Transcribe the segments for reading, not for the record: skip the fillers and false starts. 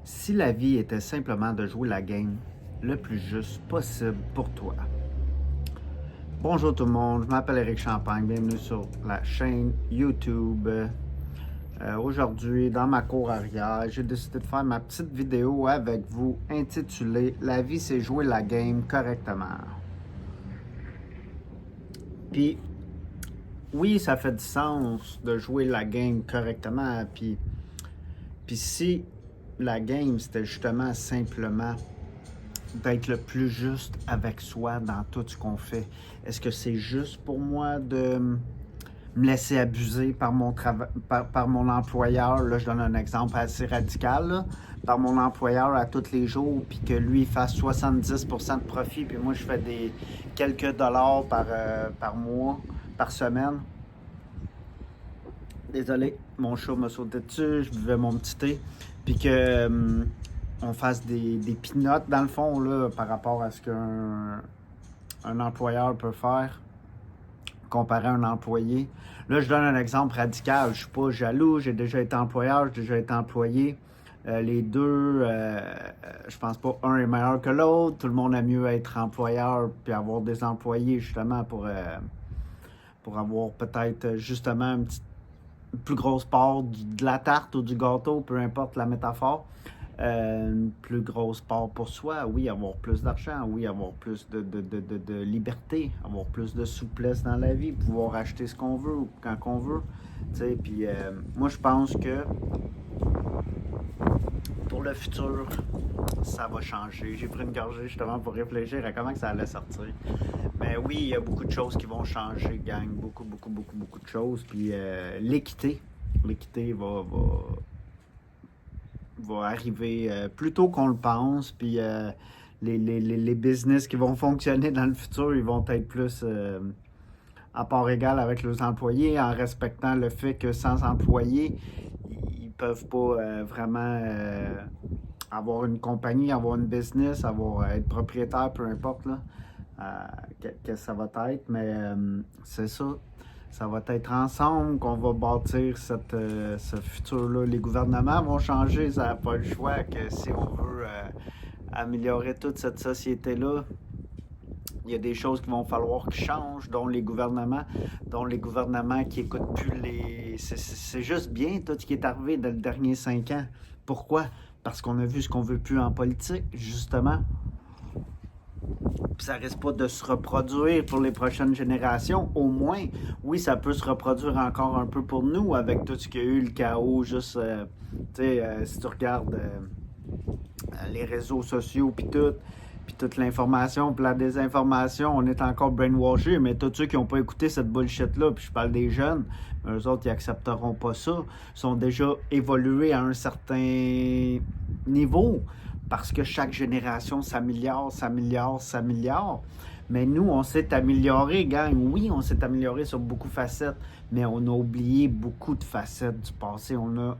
Si la vie était simplement de jouer la game le plus juste possible pour toi. Bonjour tout le monde, je m'appelle Éric Champagne, bienvenue sur la chaîne YouTube. Aujourd'hui, dans ma cour arrière, j'ai décidé de faire ma petite vidéo avec vous intitulée « La vie, c'est jouer la game correctement ». Puis, oui, ça fait du sens de jouer la game correctement. Puis si la game, c'était justement simplement d'être le plus juste avec soi dans tout ce qu'on fait. Est-ce que c'est juste pour moi de me laisser abuser par mon employeur? Là, je donne un exemple assez radical, là, par mon employeur à tous les jours, puis que lui il fasse 70% de profit, puis moi je fais des quelques dollars par mois, par semaine. Désolé, mon chat m'a sauté dessus, je buvais mon petit thé, puis que on fasse des pinottes dans le fond là, par rapport à ce qu'un employeur peut faire comparé à un employé. Là, je donne un exemple radical. Je suis pas jaloux, j'ai déjà été employeur, j'ai déjà été employé. Les deux, je pense pas un est meilleur que l'autre. Tout le monde aime mieux être employeur puis avoir des employés justement pour avoir peut-être justement une plus grosse part de la tarte ou du gâteau, peu importe la métaphore. Une plus grosse part pour soi, oui, avoir plus d'argent, oui, avoir plus de liberté, avoir plus de souplesse dans la vie, pouvoir acheter ce qu'on veut ou quand qu'on veut. Puis moi, je pense que pour le futur, ça va changer. J'ai pris une gorgée justement pour réfléchir à comment que ça allait sortir. Mais oui, il y a beaucoup de choses qui vont changer, gang. Beaucoup de choses. Puis l'équité va arriver plus tôt qu'on le pense. Puis les business qui vont fonctionner dans le futur, ils vont être plus à part égale avec leurs employés, en respectant le fait que sans employés, ils peuvent pas vraiment avoir une compagnie, avoir une business, être propriétaire, peu importe là, qu'est-ce que ça va être. Mais c'est ça. Ça va être ensemble qu'on va bâtir ce futur-là. Les gouvernements vont changer, ça n'a pas le choix que si on veut améliorer toute cette société-là, il y a des choses qu'il vont falloir qui changent, dont les gouvernements qui n'écoutent plus les... C'est juste bien tout ce qui est arrivé dans les derniers 5 ans. Pourquoi? Parce qu'on a vu ce qu'on veut plus en politique, justement. Puis ça risque pas de se reproduire pour les prochaines générations. Au moins, oui, ça peut se reproduire encore un peu pour nous avec tout ce qu'il y a eu, le chaos, juste, si tu regardes les réseaux sociaux, puis toute l'information, puis la désinformation, on est encore brainwashés, mais tous ceux qui n'ont pas écouté cette bullshit-là, puis je parle des jeunes, eux autres, ils accepteront pas ça, sont déjà évolués à un certain niveau, parce que chaque génération s'améliore. Mais nous, on s'est amélioré, gang. Oui, on s'est amélioré sur beaucoup de facettes, mais on a oublié beaucoup de facettes du passé. On a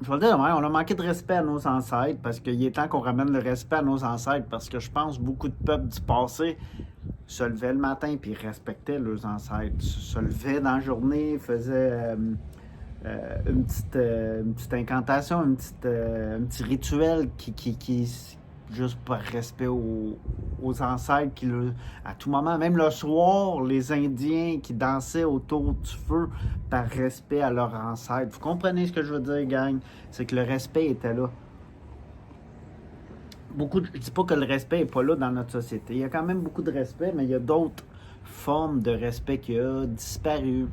je vais le dire, on a manqué de respect à nos ancêtres parce qu'il est temps qu'on ramène le respect à nos ancêtres parce que je pense que beaucoup de peuples du passé se levaient le matin puis respectaient leurs ancêtres. Se levaient dans la journée, faisaient une petite incantation, un petit rituel qui juste par respect aux ancêtres qui à tout moment, même le soir, les Indiens qui dansaient autour du feu par respect à leurs ancêtres. Vous comprenez ce que je veux dire, gang? C'est que le respect était là. Je dis pas que le respect n'est pas là dans notre société. Il y a quand même beaucoup de respect, mais il y a d'autres formes de respect qui a disparu.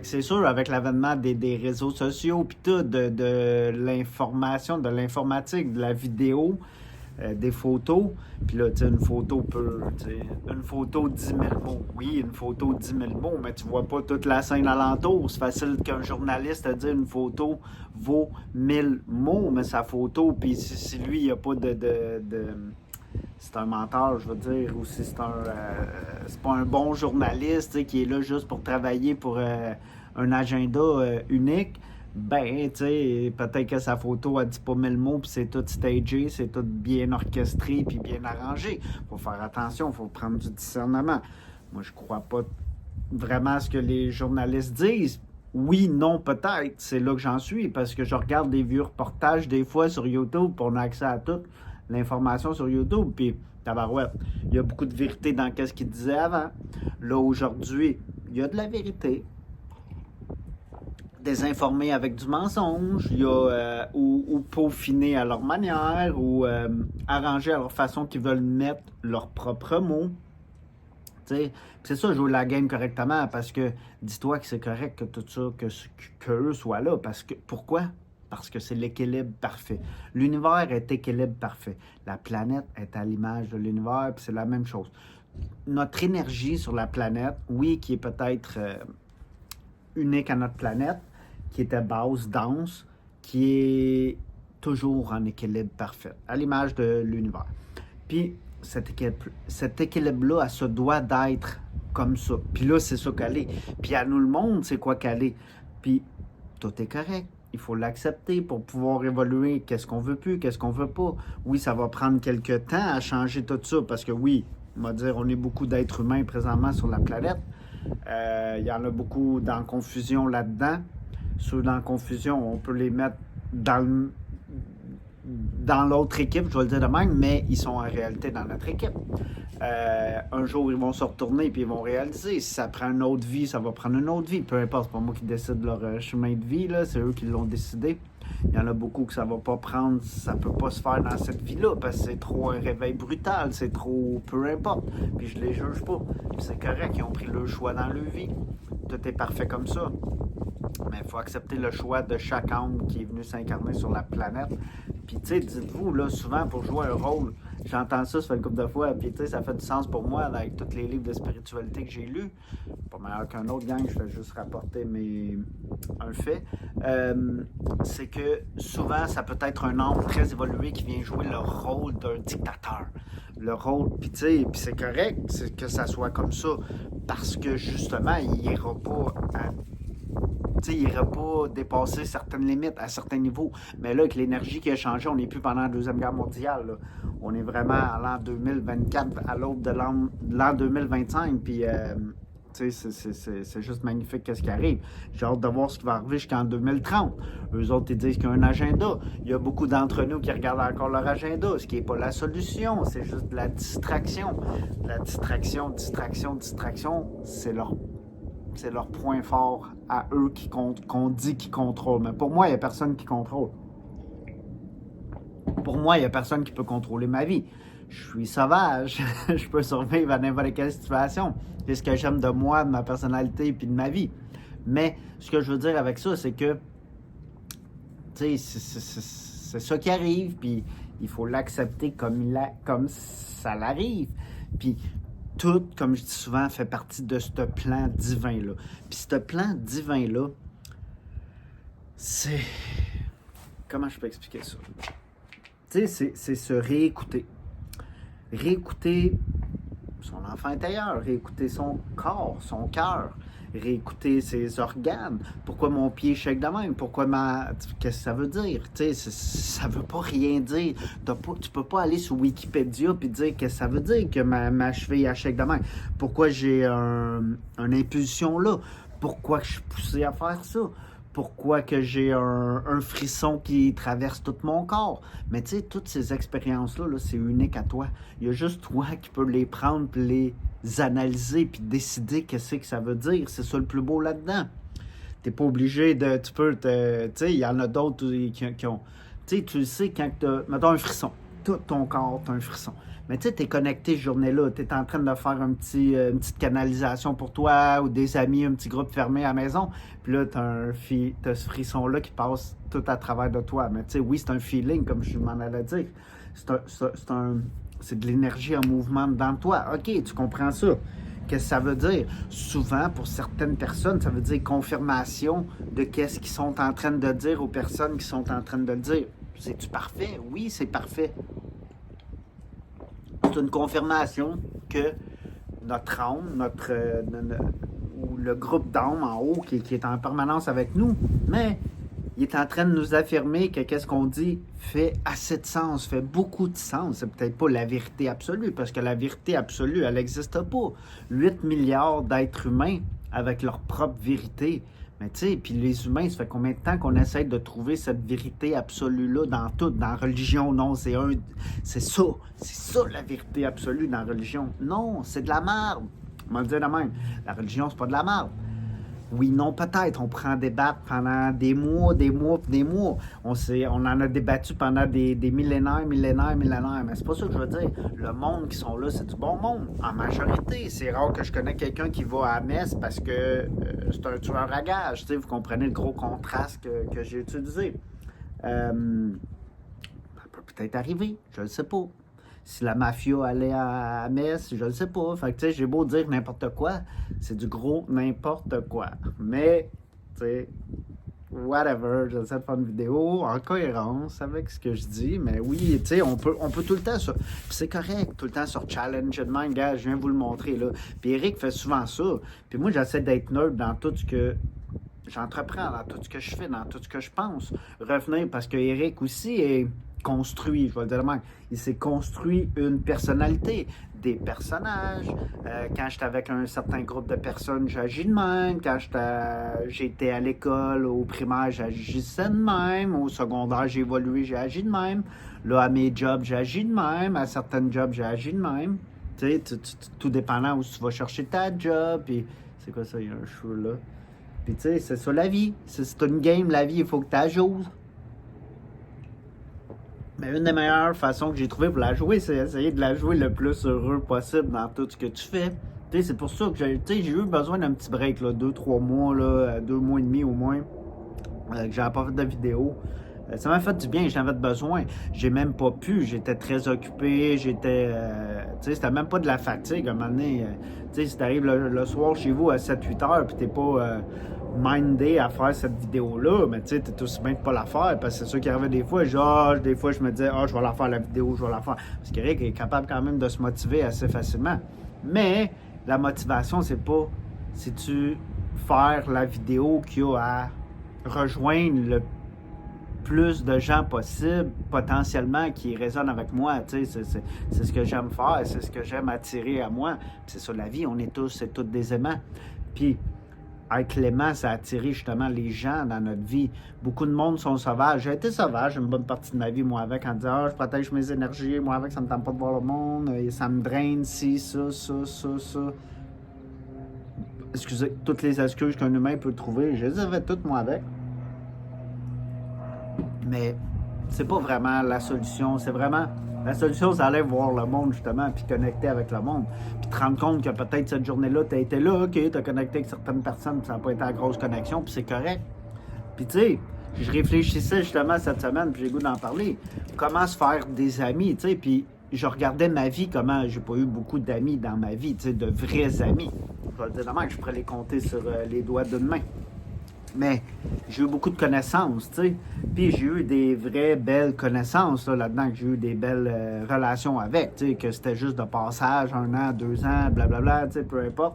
C'est sûr, avec l'avènement des réseaux sociaux, puis tout, de l'information, de l'informatique, de la vidéo, des photos. Puis là, tu sais, une photo 10 000 mots. Oui, une photo 10 000 mots, mais tu vois pas toute la scène alentour. C'est facile qu'un journaliste te dise une photo vaut 1000 mots, mais sa photo, puis si lui, il n'y a pas c'est un menteur, je veux dire, ou si c'est pas un bon journaliste qui est là juste pour travailler pour un agenda unique, ben, tu sais, peut-être que sa photo a dit pas 1000 mots, puis c'est tout stagé, c'est tout bien orchestré, puis bien arrangé. Faut faire attention, faut prendre du discernement. Moi, je crois pas vraiment à ce que les journalistes disent, Oui, non, peut-être. C'est là que j'en suis parce que je regarde des vieux reportages des fois sur YouTube, puis on a accès à toute l'information sur YouTube, puis tabarouette, il y a beaucoup de vérité dans ce qu'il disait avant. Là, aujourd'hui, il y a de la vérité, désinformés avec du mensonge, il y a, ou peaufiner à leur manière, ou arranger à leur façon qu'ils veulent mettre leurs propres mots. T'sais, c'est ça, jouer la game correctement, parce que dis-toi que c'est correct que tout ça, que eux soient là. Parce que, pourquoi? Parce que c'est l'équilibre parfait. L'univers est équilibre parfait. La planète est à l'image de l'univers, puis c'est la même chose. Notre énergie sur la planète, oui, qui est peut-être unique à notre planète, qui était basse, dense, qui est toujours en équilibre parfait, à l'image de l'univers. Puis cet équilibre-là, elle se doit d'être comme ça. Puis là, c'est ça qu'elle est. Puis à nous, le monde, c'est quoi qu'elle est. Puis tout est correct. Il faut l'accepter pour pouvoir évoluer. Qu'est-ce qu'on veut plus, qu'est-ce qu'on veut pas. Oui, ça va prendre quelques temps à changer tout ça, parce que oui, on va dire, on est beaucoup d'êtres humains présentement sur la planète. Il y en a beaucoup dans confusion là-dedans. Ceux dans confusion, on peut les mettre dans l'autre équipe, je vais le dire de même, mais ils sont en réalité dans notre équipe. Un jour, ils vont se retourner et ils vont réaliser. Si ça prend une autre vie, ça va prendre une autre vie. Peu importe, c'est pas moi qui décide leur chemin de vie, là, c'est eux qui l'ont décidé. Il y en a beaucoup que ça va pas prendre, ça peut pas se faire dans cette vie-là parce que c'est trop un réveil brutal, c'est trop peu importe. Puis je les juge pas. Puis c'est correct, ils ont pris leur choix dans leur vie. Tout est parfait comme ça. Mais il faut accepter le choix de chaque âme qui est venu s'incarner sur la planète. Puis, tu sais, dites-vous, là, souvent, pour jouer un rôle, j'entends ça fait une couple de fois, puis, tu sais, ça fait du sens pour moi, là, avec tous les livres de spiritualité que j'ai lus. Pas meilleur qu'un autre gang, je fais juste rapporter un fait. C'est que souvent, ça peut être un âme très évolué qui vient jouer le rôle d'un dictateur. Le rôle, puis, tu sais, puis c'est correct que ça soit comme ça, parce que, justement, il n'ira pas il n'ira pas dépasser certaines limites à certains niveaux. Mais là, avec l'énergie qui a changé, on n'est plus pendant la Deuxième Guerre mondiale. Là. On est vraiment à l'an 2024, à l'aube de l'an 2025. Puis, c'est juste magnifique ce qui arrive. J'ai hâte de voir ce qui va arriver jusqu'en 2030. Eux autres, ils disent qu'il y a un agenda. Il y a beaucoup d'entre nous qui regardent encore leur agenda, ce qui n'est pas la solution. C'est juste de la distraction. La distraction, c'est leur point fort à eux qu'on dit qu'ils contrôlent. Mais pour moi, il n'y a personne qui contrôle. Pour moi, il n'y a personne qui peut contrôler ma vie. Je suis sauvage. Je peux survivre à n'importe quelle situation. C'est ce que j'aime de moi, de ma personnalité et de ma vie. Mais ce que je veux dire avec ça, c'est que c'est ça qui arrive, puis il faut l'accepter comme ça l'arrive. Puis tout, comme je dis souvent, fait partie de ce plan divin-là. Puis ce plan divin-là, c'est... Comment je peux expliquer ça? Tu sais, c'est se réécouter. Réécouter son enfant intérieur, réécouter son corps, son cœur, réécouter ses organes. Pourquoi mon pied shake de même? Pourquoi Qu'est-ce que ça veut dire? Tu sais, ça veut pas rien dire. Tu peux pas aller sur Wikipédia et dire qu'est-ce que ça veut dire que ma cheville shake de même. Pourquoi j'ai une impulsion là? Pourquoi je suis poussé à faire ça? Pourquoi que j'ai un frisson qui traverse tout mon corps. Mais tu sais, toutes ces expériences-là, là, c'est unique à toi. Il y a juste toi qui peux les prendre, puis les analyser, puis décider qu'est-ce que ça veut dire. C'est ça le plus beau là-dedans. T'es pas obligé de... Tu sais, il y en a d'autres qui ont... Tu sais, tu le sais quand tu as... Mettons un frisson. Tout ton corps, tu as un frisson. Mais tu sais, t'es connecté cette journée-là. T'es en train de faire une petite canalisation pour toi ou des amis, un petit groupe fermé à la maison. Puis là, t'as ce frisson-là qui passe tout à travers de toi. Mais tu sais, oui, c'est un feeling, comme je m'en allais dire. C'est de l'énergie en mouvement dans toi. OK, tu comprends ça. Qu'est-ce que ça veut dire? Souvent, pour certaines personnes, ça veut dire confirmation de qu'est-ce qu'ils sont en train de dire aux personnes qui sont en train de le dire. C'est-tu parfait? Oui, c'est parfait. C'est une confirmation que notre âme, ou le groupe d'âmes en haut qui est en permanence avec nous, mais il est en train de nous affirmer que qu'est-ce qu'on dit fait assez de sens, fait beaucoup de sens. C'est peut-être pas la vérité absolue, parce que la vérité absolue, elle n'existe pas. 8 milliards d'êtres humains avec leur propre vérité. Mais tu sais, puis les humains, ça fait combien de temps qu'on essaie de trouver cette vérité absolue-là dans tout, dans la religion? Non, c'est ça la vérité absolue dans la religion. Non, c'est de la merde. On va le dire de même. La religion, c'est pas de la merde. Oui, non, peut-être. On prend débattre pendant des mois, des mois, des mois. On en a débattu pendant des millénaires, mais c'est pas ça que je veux dire. Le monde qui sont là, c'est du bon monde, en majorité. C'est rare que je connais quelqu'un qui va à messe parce que c'est un tueur à gages. Vous comprenez le gros contraste que j'ai utilisé. Ça peut peut-être arriver, je ne sais pas. Si la mafia allait à Metz, je ne sais pas. Fait que, tu sais, j'ai beau dire n'importe quoi, c'est du gros n'importe quoi. Mais, tu sais, whatever, j'essaie de faire une vidéo en cohérence avec ce que je dis. Mais oui, tu sais, on peut tout le temps ça. Puis c'est correct, tout le temps sur Challenge de Mind, gars, je viens vous le montrer, là. Puis Eric fait souvent ça. Puis moi, j'essaie d'être neutre dans tout ce que j'entreprends, dans tout ce que je fais, dans tout ce que je pense. Revenir, parce que Eric aussi est construit, je vais le dire même. Il s'est construit une personnalité, des personnages. Quand j'étais avec un certain groupe de personnes, j'agis de même. Quand j'étais à l'école, au primaire, j'agissais de même. Au secondaire, j'ai évolué, j'ai agi de même. Là, à mes jobs, j'agis de même. À certains jobs, j'ai agi de même. Tu sais, tout dépendant où tu vas chercher ta job. Puis, c'est quoi ça, il y a un cheveu là. Puis, tu sais, c'est ça la vie. C'est une game, la vie, il faut que tu joues. Mais une des meilleures façons que j'ai trouvé pour la jouer, c'est essayer de la jouer le plus heureux possible dans tout ce que tu fais. Tu sais, c'est pour ça que j'ai eu besoin d'un petit break, là, 2-3 mois, là, 2 mois et demi au moins, que j'avais pas fait de vidéo. Ça m'a fait du bien, j'en avais besoin. J'ai même pas pu, j'étais très occupé, tu sais, c'était même pas de la fatigue à un moment donné. Tu sais, si t'arrives le soir chez vous à 7-8 heures, puis t'es pas mindé à faire cette vidéo-là, mais tu sais, t'es aussi bien de pas la faire, parce que c'est sûr qu'il y avait des fois, des fois je me disais, je vais la faire la vidéo, je vais la faire. Parce qu'Eric est capable quand même de se motiver assez facilement. Mais la motivation, c'est pas, c'est-tu faire la vidéo qu'il y a à rejoindre le plus de gens possible, potentiellement, qui résonnent avec moi. Tu sais, c'est ce que j'aime faire, c'est ce que j'aime attirer à moi. Puis c'est ça la vie, on est tous, c'est tous des aimants. Puis, avec l'aimant, ça a attiré justement les gens dans notre vie. Beaucoup de monde sont sauvages. J'ai été sauvage une bonne partie de ma vie, moi, avec, en disant, je protège mes énergies, moi, avec, ça me tente pas de voir le monde, et ça me draine, ça. Excusez, toutes les excuses qu'un humain peut trouver, je les avais toutes, moi, avec. Mais c'est pas vraiment la solution. C'est vraiment la solution, c'est aller voir le monde, justement, puis connecter avec le monde. Puis te rendre compte que peut-être cette journée-là, tu as été là, OK, tu as connecté avec certaines personnes, puis ça n'a pas été la grosse connexion, puis c'est correct. Puis tu sais, je réfléchissais justement cette semaine, puis j'ai le goût d'en parler. Comment se faire des amis, tu sais, puis je regardais ma vie, comment j'ai pas eu beaucoup d'amis dans ma vie, tu sais, de vrais amis. Je vais le dire que je pourrais les compter sur les doigts d'une main. Mais j'ai eu beaucoup de connaissances, tu sais. Puis j'ai eu des vraies belles connaissances là-dedans, que j'ai eu des belles relations avec, tu sais, que c'était juste de passage, 1 an, 2 ans, blablabla, tu sais, peu importe.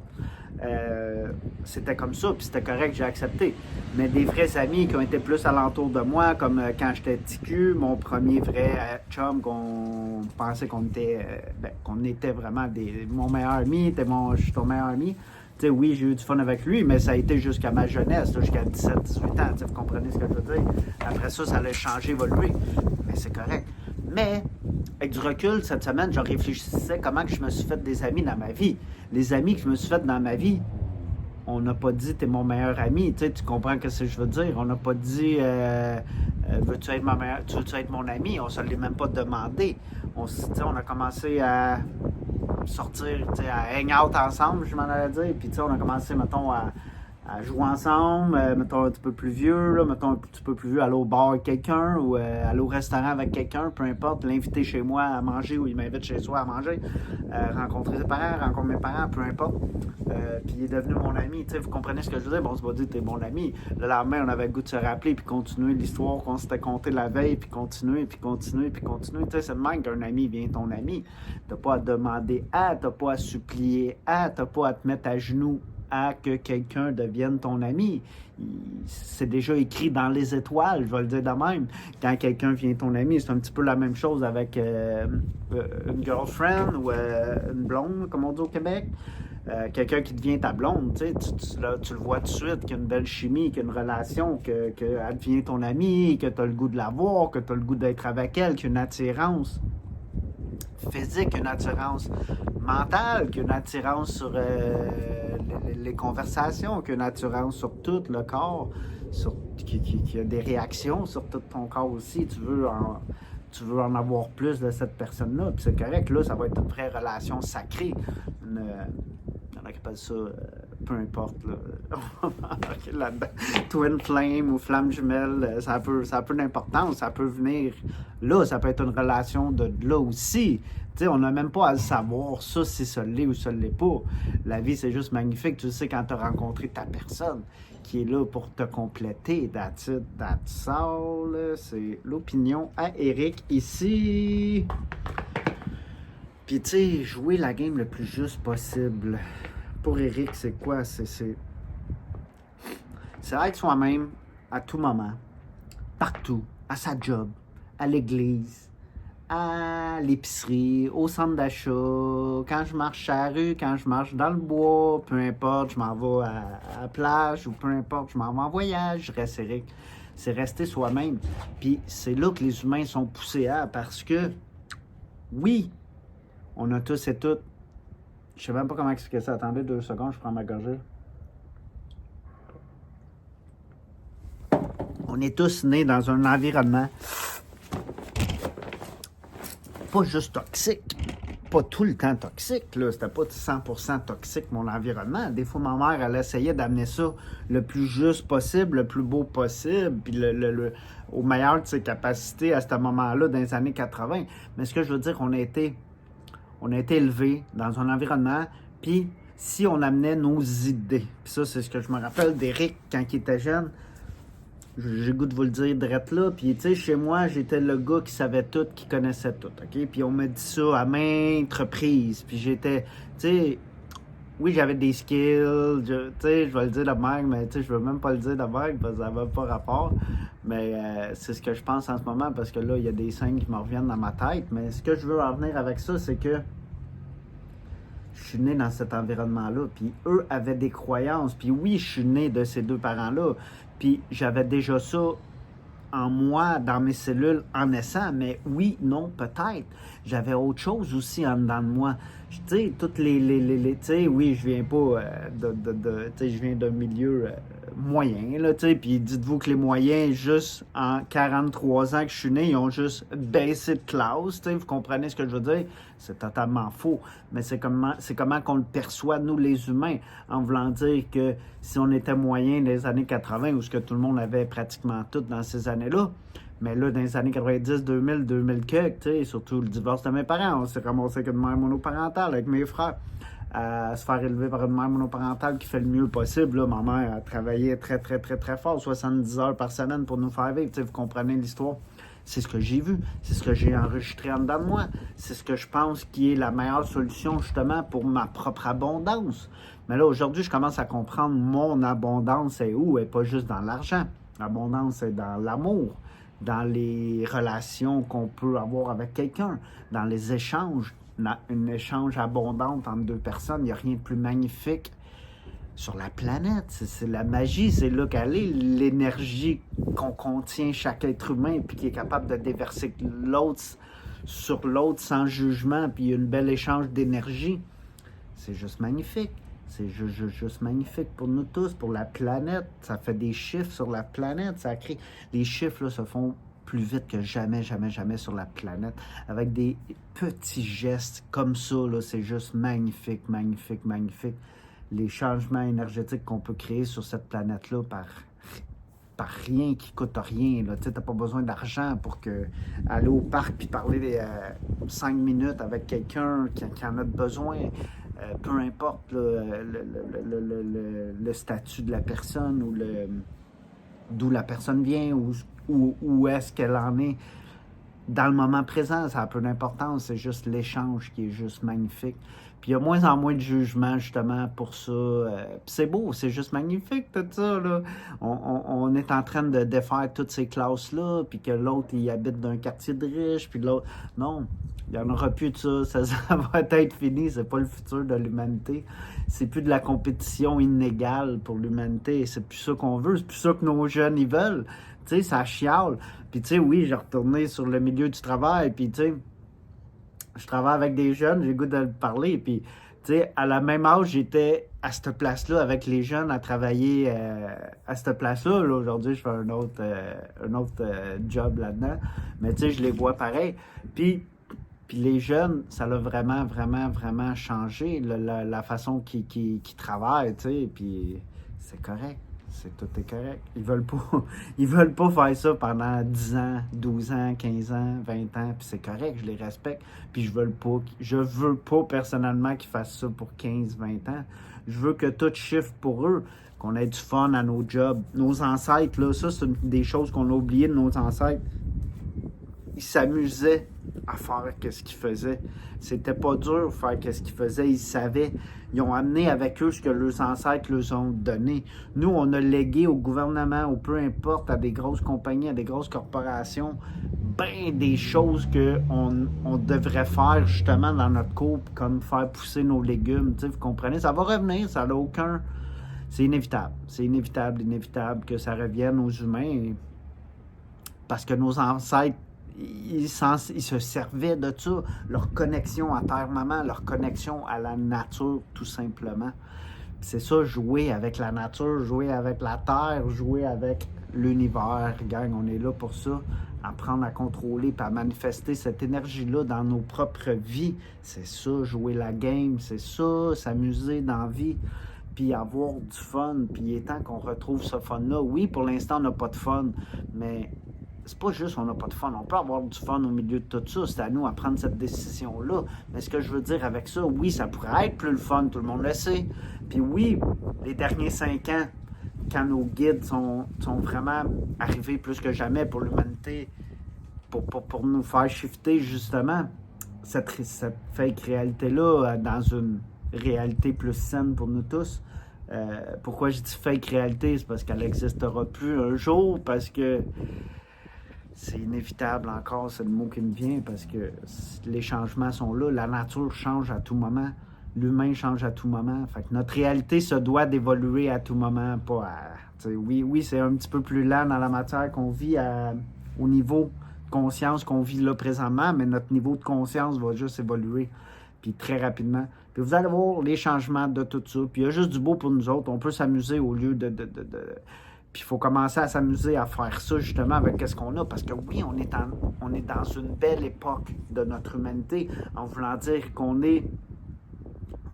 C'était comme ça, puis c'était correct, j'ai accepté. Mais des vrais amis qui ont été plus alentour de moi, comme quand j'étais TQ, mon premier vrai chum qu'on pensait qu'on était vraiment mon meilleur ami, je suis ton meilleur ami. T'sais, oui, j'ai eu du fun avec lui, mais ça a été jusqu'à ma jeunesse, jusqu'à 17-18 ans. Vous comprenez ce que je veux dire? Après ça, ça allait changer, évoluer. Mais c'est correct. Mais, avec du recul, cette semaine, je réfléchissais comment que je me suis fait des amis dans ma vie. Les amis que je me suis fait dans ma vie, on n'a pas dit « t'es mon meilleur ami ». Tu comprends ce que je veux dire? On n'a pas dit veux-tu être mon ami? On ne se l'est même pas demandé. On a commencé à sortir, à hang out ensemble, je m'en allais dire. Puis on a commencé, mettons, à jouer ensemble, mettons un petit peu plus vieux, là, mettons un petit peu plus vieux, aller au bar avec quelqu'un ou aller au restaurant avec quelqu'un, peu importe, l'inviter chez moi à manger ou il m'invite chez soi à manger, rencontrer ses parents, rencontrer mes parents, peu importe. Puis il est devenu mon ami, vous comprenez ce que je veux dire? Bon, on se va dire t'es mon ami. Le lendemain, on avait le goût de se rappeler puis continuer l'histoire qu'on s'était conté la veille, puis continuer. Tu sais, c'est le même qu'un ami vient ton ami. T'as pas à demander t'as pas à supplier t'as pas à te mettre à genoux à que quelqu'un devienne ton ami. C'est déjà écrit dans les étoiles, je vais le dire de même. Quand quelqu'un vient ton ami, c'est un petit peu la même chose avec une girlfriend ou une blonde, comme on dit au Québec. quelqu'un qui devient ta blonde, tu le vois tout de suite, qu'il y a une belle chimie, qu'il y a une relation, qu'elle devient ton amie, que tu as le goût de la voir, que tu as le goût d'être avec elle, qu'il y a une attirance physique, une attirance mentale, qu'il y a une attirance sur les conversations, qu'il y a une attirance sur tout le corps, qu'il y a des réactions sur tout ton corps aussi. Tu veux en avoir plus de cette personne-là, puis c'est correct, là, ça va être une vraie relation sacrée. Il y en a qui appellent ça, peu importe, là, on va embarquer là-dedans. Twin flame ou flamme jumelle, ça a peu d'importance, ça peut venir là, ça peut être une relation de là aussi. Tu sais, on n'a même pas à le savoir, ça, si ça l'est ou ça l'est pas. La vie, c'est juste magnifique. Tu sais, quand tu as rencontré ta personne qui est là pour te compléter, that's it, that's all. C'est l'opinion à Eric ici. Puis, tu sais, jouer la game le plus juste possible. Pour Eric, c'est quoi? C'est être soi-même à tout moment, partout, à sa job, à l'église, à l'épicerie, au centre d'achat, quand je marche à la rue, quand je marche dans le bois, peu importe, je m'en vais à la plage ou peu importe, je m'en vais en voyage, je reste Eric. C'est rester soi-même. Puis c'est là que les humains sont poussés à, parce que, oui, on a tous et toutes. Je sais même pas comment expliquer ça. Attendez 2 secondes, je prends ma gorgée. On est tous nés dans un environnement pas juste toxique, pas tout le temps toxique, là. C'était pas 100% toxique, mon environnement. Des fois, ma mère, elle essayait d'amener ça le plus juste possible, le plus beau possible, puis au meilleur de ses capacités à ce moment-là, dans les années 80. Mais ce que je veux dire, on a été élevés dans un environnement, puis si on amenait nos idées, puis ça, c'est ce que je me rappelle d'Éric quand il était jeune, j'ai le goût de vous le dire drette là, puis tu sais, chez moi, j'étais le gars qui savait tout, qui connaissait tout, OK? Puis on m'a dit ça à maintes reprises, puis j'étais, tu sais, oui, j'avais des skills, tu sais, je vais le dire de même, mais tu sais, je veux même pas le dire de même, parce que ça n'a pas rapport, mais c'est ce que je pense en ce moment, parce que là, il y a des scènes qui me reviennent dans ma tête, mais ce que je veux en venir avec ça, c'est que je suis né dans cet environnement-là, puis eux avaient des croyances, puis oui, je suis né de ces 2 parents-là, puis j'avais déjà ça en moi, dans mes cellules, en naissant, mais oui, non, peut-être. J'avais autre chose aussi en dedans de moi. Tu sais, toutes tu sais, oui, je viens pas tu sais, je viens d'un milieu moyen, là, tu sais, puis dites-vous que les moyens, juste en 43 ans que je suis né, ils ont juste baissé de classe, tu sais, vous comprenez ce que je veux dire? C'est totalement faux, mais c'est comment qu'on le perçoit, nous, les humains, en voulant dire que si on était moyen dans les années 80, où ce que tout le monde avait pratiquement tout dans ces années-là, mais là, dans les années 90, 2000, 2000 quelques, tu sais, surtout le divorce de mes parents, on s'est ramassé avec une mère monoparentale avec mes frères, à se faire élever par une mère monoparentale qui fait le mieux possible. Là, ma mère a travaillé très, très, très, très fort, 70 heures par semaine pour nous faire vivre. Tu sais, vous comprenez l'histoire. C'est ce que j'ai vu, c'est ce que j'ai enregistré en dedans de moi, c'est ce que je pense qui est la meilleure solution justement pour ma propre abondance. Mais là, aujourd'hui, je commence à comprendre mon abondance est où, et pas juste dans l'argent. L'abondance est dans l'amour, dans les relations qu'on peut avoir avec quelqu'un, dans les échanges, un échange abondant entre 2 personnes. Il n'y a rien de plus magnifique sur la planète. C'est la magie, c'est là qu'elle est, l'énergie qu'on contient chaque être humain, puis qui est capable de déverser l'autre sur l'autre sans jugement, puis un bel échange d'énergie. C'est juste magnifique. C'est juste magnifique pour nous tous, pour la planète. Ça fait des chiffres sur la planète. Ça crée... Les chiffres là, se font plus vite que jamais, jamais, jamais sur la planète. Avec des petits gestes comme ça, là, c'est juste magnifique, magnifique, magnifique. Les changements énergétiques qu'on peut créer sur cette planète-là par rien qui coûte rien. Tu sais, t'as pas besoin d'argent pour aller au parc puis parler 5 minutes avec quelqu'un qui en a besoin. Peu importe là, le statut de la personne ou d'où la personne vient ou où est-ce qu'elle en est. Dans le moment présent, ça a peu d'importance. C'est juste l'échange qui est juste magnifique. Puis il y a moins en moins de jugement, justement, pour ça. Puis c'est beau, c'est juste magnifique, tout ça, là. On est en train de défaire toutes ces classes-là, puis que l'autre, il habite dans un quartier de riche, puis l'autre... Non, Il n'y en aura plus de ça. Ça va être fini. C'est pas le futur de l'humanité. C'est plus de la compétition inégale pour l'humanité. C'est plus ça qu'on veut. C'est plus ça que nos jeunes, ils veulent. Tu sais, ça chiale. Puis, tu sais, oui, j'ai retourné sur le milieu du travail. Puis, tu sais, je travaille avec des jeunes. J'ai le goût de le parler. Puis, tu sais, à la même âge, j'étais à cette place-là avec les jeunes à travailler à cette place-là. Là, aujourd'hui, je fais un autre job là-dedans. Mais, tu sais, je les vois pareil. Puis les jeunes, ça l'a vraiment, vraiment, vraiment changé la façon qu'ils travaillent, tu sais, puis c'est correct. Tout est correct. Ils veulent pas faire ça pendant 10 ans, 12 ans, 15 ans, 20 ans, puis c'est correct, je les respecte. Puis je veux pas personnellement qu'ils fassent ça pour 15, 20 ans. Je veux que tout chiffre pour eux, qu'on ait du fun à nos jobs. Nos ancêtres, là, ça, c'est une des choses qu'on a oubliées de nos ancêtres. Ils s'amusaient à faire ce qu'ils faisaient. C'était pas dur de faire ce qu'ils faisaient. Ils savaient. Ils ont amené avec eux ce que leurs ancêtres leur ont donné. Nous, on a légué au gouvernement, ou peu importe, à des grosses compagnies, à des grosses corporations, ben des choses qu'on devrait faire justement dans notre couple, comme faire pousser nos légumes. Vous comprenez? Ça va revenir, ça n'a aucun... C'est inévitable. C'est inévitable que ça revienne aux humains. Parce que nos ancêtres, ils se servaient de ça, leur connexion à Terre-Maman, leur connexion à la nature, tout simplement. C'est ça, jouer avec la nature, jouer avec la Terre, jouer avec l'univers. Gang, on est là pour ça, apprendre à contrôler et à manifester cette énergie-là dans nos propres vies. C'est ça, jouer la game, c'est ça, s'amuser dans la vie, puis avoir du fun. Puis il est temps qu'on retrouve ce fun-là. Oui, pour l'instant, on n'a pas de fun, mais... c'est pas juste qu'on n'a pas de fun. On peut avoir du fun au milieu de tout ça. C'est à nous à prendre cette décision-là. Mais ce que je veux dire avec ça, oui, ça pourrait être plus le fun. Tout le monde le sait. Puis oui, les derniers 5 ans, quand nos guides sont vraiment arrivés plus que jamais pour l'humanité, pour nous faire shifter justement cette fake réalité-là dans une réalité plus saine pour nous tous. Pourquoi je dis fake réalité? C'est parce qu'elle n'existera plus un jour, parce que c'est inévitable encore, c'est le mot qui me vient, parce que les changements sont là. La nature change à tout moment. L'humain change à tout moment. Fait que notre réalité se doit d'évoluer à tout moment. Oui, c'est un petit peu plus lent dans la matière qu'on vit au niveau de conscience qu'on vit là présentement, mais notre niveau de conscience va juste évoluer. Puis très rapidement. Puis vous allez voir les changements de tout ça. Puis il y a juste du beau pour nous autres. On peut s'amuser au lieu de... Puis il faut commencer à s'amuser à faire ça justement avec ce qu'on a. Parce que oui, on est dans une belle époque de notre humanité, en voulant dire qu'on est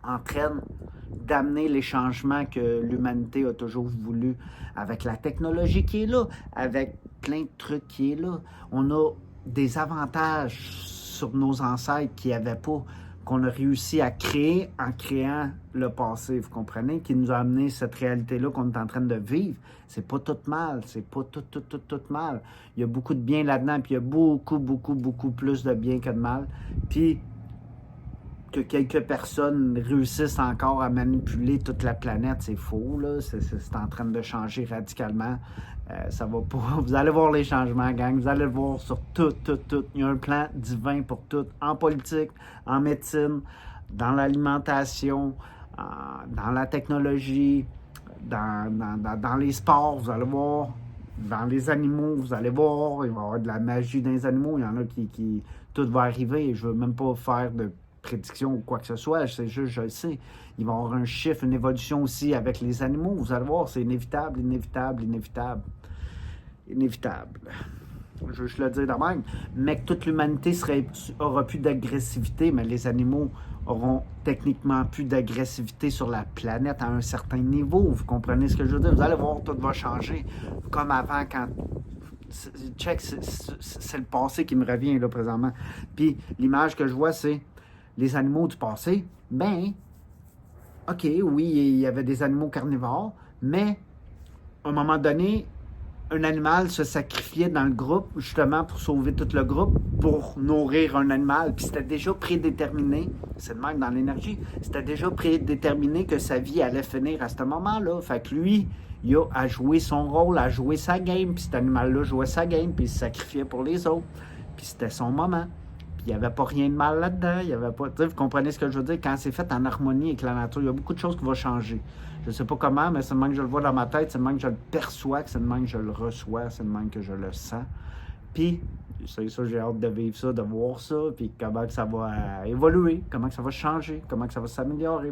en train d'amener les changements que l'humanité a toujours voulu, avec la technologie qui est là, avec plein de trucs qui est là. On a des avantages sur nos ancêtres qui n'avaient pas, qu'on a réussi à créer en créant le passé, vous comprenez, qui nous a amené cette réalité-là qu'on est en train de vivre. C'est pas tout mal, c'est pas tout mal. Il y a beaucoup de bien là-dedans, puis il y a beaucoup plus de bien que de mal. Puis que quelques personnes réussissent encore à manipuler toute la planète, c'est faux, là. C'est en train de changer radicalement. Ça va pas. Vous allez voir les changements, gang. Vous allez le voir sur tout. Il y a un plan divin pour tout. En politique, en médecine, dans l'alimentation, dans la technologie, dans les sports, vous allez voir. Dans les animaux, vous allez voir. Il va y avoir de la magie dans les animaux. Il y en a qui tout va arriver. Je veux même pas faire de prédiction ou quoi que ce soit, c'est juste, je le sais. Il va y avoir un chiffre, une évolution aussi avec les animaux. Vous allez voir, c'est inévitable. Je veux juste le dire de même. Mais que toute l'humanité aura plus d'agressivité, mais les animaux auront techniquement plus d'agressivité sur la planète à un certain niveau. Vous comprenez ce que je veux dire? Vous allez voir, tout va changer. Comme avant, quand... Check, c'est le passé qui me revient là présentement. Puis l'image que je vois, c'est les animaux du passé. Ben, OK, oui, il y avait des animaux carnivores, mais à un moment donné, un animal se sacrifiait dans le groupe, justement pour sauver tout le groupe, pour nourrir un animal. Puis c'était déjà prédéterminé, c'est le même dans l'énergie, c'était déjà prédéterminé que sa vie allait finir à ce moment-là. Fait que lui, il a à jouer son rôle, à jouer sa game, puis cet animal-là jouait sa game, puis il se sacrifiait pour les autres. Puis c'était son moment. Puis il n'y avait pas rien de mal là-dedans. Il y avait pas, vous comprenez ce que je veux dire? Quand c'est fait en harmonie avec la nature, il y a beaucoup de choses qui vont changer. Je ne sais pas comment, mais c'est le même que je le vois dans ma tête, c'est le même que je le perçois, c'est le même que je le reçois, c'est le même que je le sens. Puis, c'est ça, j'ai hâte de vivre ça, de voir ça, puis comment que ça va évoluer, comment que ça va changer, comment que ça va s'améliorer.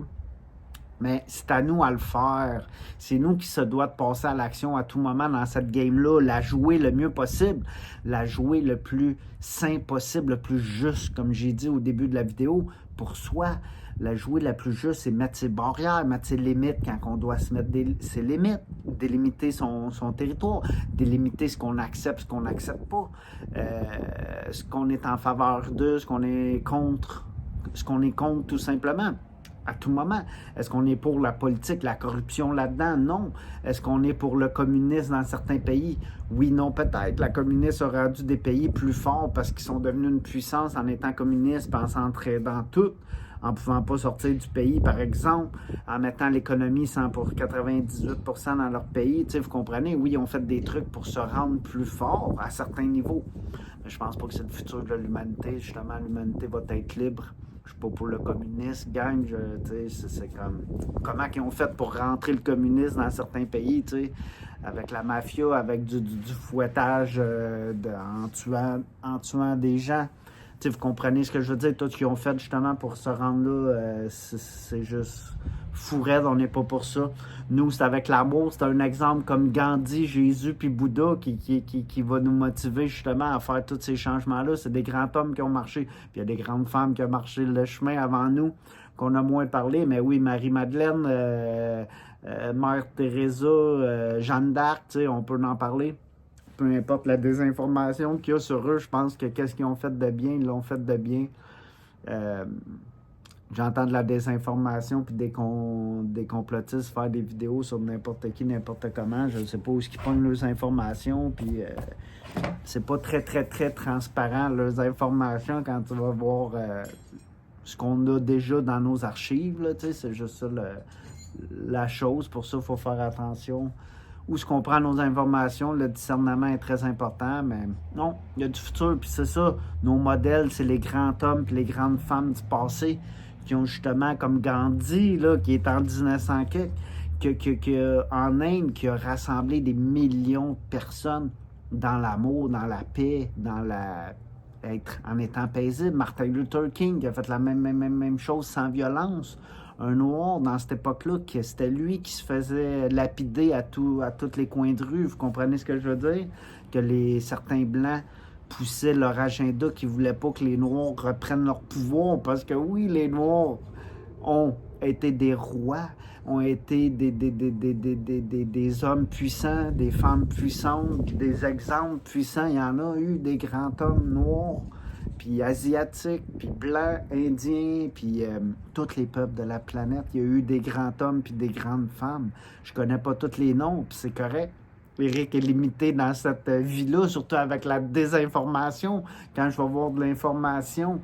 Mais c'est à nous à le faire. C'est nous qui se doit de passer à l'action à tout moment dans cette game-là, la jouer le mieux possible, la jouer le plus sain possible, le plus juste, comme j'ai dit au début de la vidéo, pour soi. La jouer la plus juste, c'est mettre ses barrières, mettre ses limites quand on doit se mettre ses limites, délimiter son territoire, délimiter ce qu'on accepte, ce qu'on n'accepte pas, ce qu'on est en faveur de, ce qu'on est contre tout simplement. À tout moment. Est-ce qu'on est pour la politique, la corruption là-dedans? Non. Est-ce qu'on est pour le communisme dans certains pays? Oui, non, peut-être. La communisme a rendu des pays plus forts parce qu'ils sont devenus une puissance en étant communistes, en s'entraidant tout, en ne pouvant pas sortir du pays, par exemple, en mettant l'économie 98% dans leur pays. Tu sais, vous comprenez? Oui, ils ont fait des trucs pour se rendre plus forts à certains niveaux. Mais je pense pas que c'est le futur de l'humanité. Justement, l'humanité va être libre. Je suis pas pour le communisme, gang, c'est comme... Comment ils ont fait pour rentrer le communisme dans certains pays, tu sais, avec la mafia, avec du fouettage en tuant des gens. Tu sais, vous comprenez ce que je veux dire? Tout ce qu'ils ont fait justement pour se rendre là, c'est juste fou raide, on n'est pas pour ça. Nous, c'est avec l'amour, c'est un exemple comme Gandhi, Jésus puis Bouddha qui va nous motiver justement à faire tous ces changements-là. C'est des grands hommes qui ont marché, puis il y a des grandes femmes qui ont marché le chemin avant nous, qu'on a moins parlé, mais oui, Marie-Madeleine, Mère Teresa, Jeanne d'Arc, tu sais, on peut en parler. Peu importe la désinformation qu'il y a sur eux, je pense que qu'est-ce qu'ils ont fait de bien, ils l'ont fait de bien. J'entends de la désinformation puis des complotistes faire des vidéos sur n'importe qui, n'importe comment. Je ne sais pas où ils pognent leurs informations. Puis c'est pas très, très, très transparent, leurs informations, quand tu vas voir ce qu'on a déjà dans nos archives. Là, c'est juste ça la chose. Pour ça, il faut faire attention. Où est-ce qu'on prend nos informations, le discernement est très important, mais non, il y a du futur, puis c'est ça, nos modèles, c'est les grands hommes puis les grandes femmes du passé qui ont justement, comme Gandhi, là, qui est en 1900 en Inde, qui a rassemblé des millions de personnes dans l'amour, dans la paix, en étant paisible. Martin Luther King qui a fait la même chose sans violence. Un noir dans cette époque-là, que c'était lui qui se faisait lapider à tous les coins de rue. Vous comprenez ce que je veux dire? Que certains blancs poussaient leur agenda, qui ne voulaient pas que les noirs reprennent leur pouvoir, parce que oui, les noirs ont été des rois, ont été des hommes puissants, des femmes puissantes, des exemples puissants. Il y en a eu des grands hommes noirs, puis asiatiques, puis blancs, indiens, puis tous les peuples de la planète. Il y a eu des grands hommes puis des grandes femmes. Je connais pas tous les noms, puis c'est correct. Eric est limité dans cette vie-là, surtout avec la désinformation. Quand je vais voir de l'information,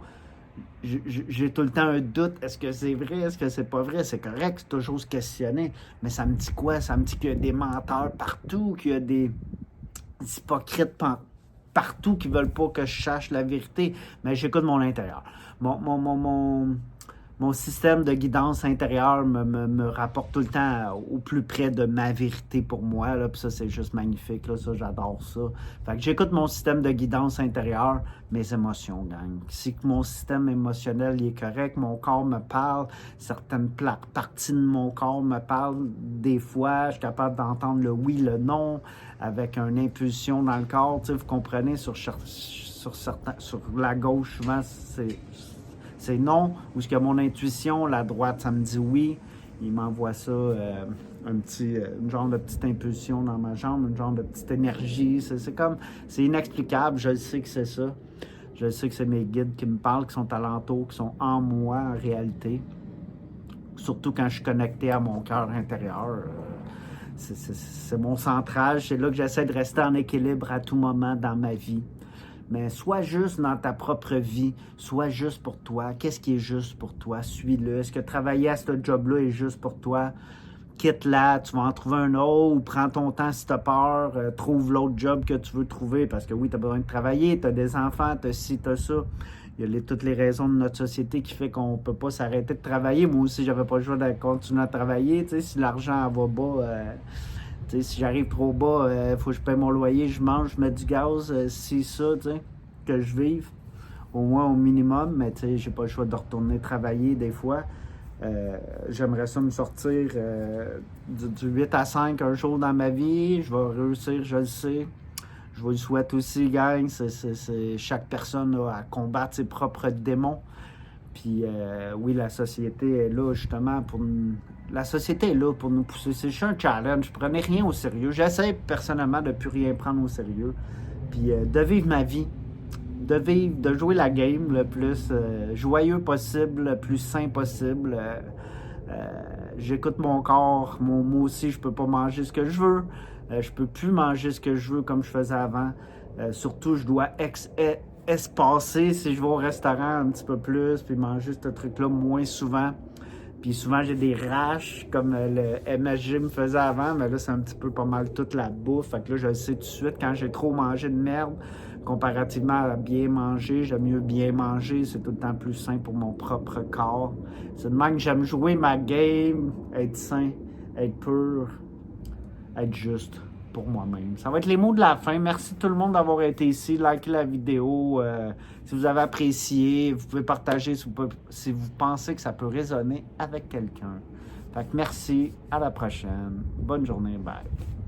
j'ai tout le temps un doute. Est-ce que c'est vrai? Est-ce que c'est pas vrai? C'est correct, c'est toujours se questionner. Mais ça me dit quoi? Ça me dit qu'il y a des menteurs partout, qu'il y a des hypocrites partout qui veulent pas que je sache la vérité. Mais j'écoute mon intérieur. Mon système de guidance intérieure me rapporte tout le temps au plus près de ma vérité pour moi. Là, puis ça, c'est juste magnifique. Là, ça, j'adore ça. Fait que j'écoute mon système de guidance intérieure, mes émotions, gang. Si mon système émotionnel il est correct, mon corps me parle, certaines parties de mon corps me parlent. Des fois, je suis capable d'entendre le oui, le non, avec une impulsion dans le corps. Tu sais, vous comprenez, sur la gauche, souvent, c'est non, ou est-ce que mon intuition, la droite, ça me dit oui, il m'envoie ça, une genre de petite impulsion dans ma jambe, une genre de petite énergie, c'est inexplicable, je sais que c'est ça, je sais que c'est mes guides qui me parlent, qui sont alentour, qui sont en moi en réalité, surtout quand je suis connecté à mon cœur intérieur, c'est mon centrage, c'est là que j'essaie de rester en équilibre à tout moment dans ma vie. Mais sois juste dans ta propre vie, sois juste pour toi. Qu'est-ce qui est juste pour toi? Suis-le. Est-ce que travailler à ce job-là est juste pour toi? Quitte-la, tu vas en trouver un autre, ou prends ton temps si tu as peur, trouve l'autre job que tu veux trouver, parce que oui, tu as besoin de travailler, tu as des enfants, tu as ci, tu as ça. il y a toutes les raisons de notre société qui fait qu'on peut pas s'arrêter de travailler. Moi aussi, j'avais pas le choix de continuer à travailler. Tu sais, si l'argent va bas, tu sais, si j'arrive trop bas, il faut que je paye mon loyer, je mange, je mets du gaz, c'est ça, tu sais, que je vive. Au moins au minimum, mais tu sais, j'ai pas le choix de retourner travailler des fois. J'aimerais ça me sortir du 8 à 5 un jour dans ma vie. Je vais réussir, je le sais. Je vous le souhaite aussi, gang. Chaque personne a à combattre ses propres démons. Puis oui, la société est là justement pour nous. La société est là pour nous pousser. C'est juste un challenge. Je prenais rien au sérieux. J'essaie personnellement de ne plus rien prendre au sérieux. Puis de vivre ma vie. De jouer la game le plus joyeux possible, le plus sain possible. J'écoute mon corps. Moi aussi, je peux pas manger ce que je veux. Je peux plus manger ce que je veux comme je faisais avant. Surtout, je dois espacer si je vais au restaurant un petit peu plus, puis manger ce truc-là moins souvent. Puis souvent, j'ai des rash comme le MSG me faisait avant, mais là, c'est un petit peu pas mal toute la bouffe. Fait que là, je le sais tout de suite, quand j'ai trop mangé de merde, comparativement à bien manger, j'aime mieux bien manger, c'est tout le temps plus sain pour mon propre corps. C'est de même que j'aime jouer ma game, être sain, être pur, être juste pour moi-même. Ça va être les mots de la fin. Merci tout le monde d'avoir été ici. Likez la vidéo. Si vous avez apprécié, vous pouvez partager si vous pensez que ça peut résonner avec quelqu'un. Fait que merci. À la prochaine. Bonne journée. Bye.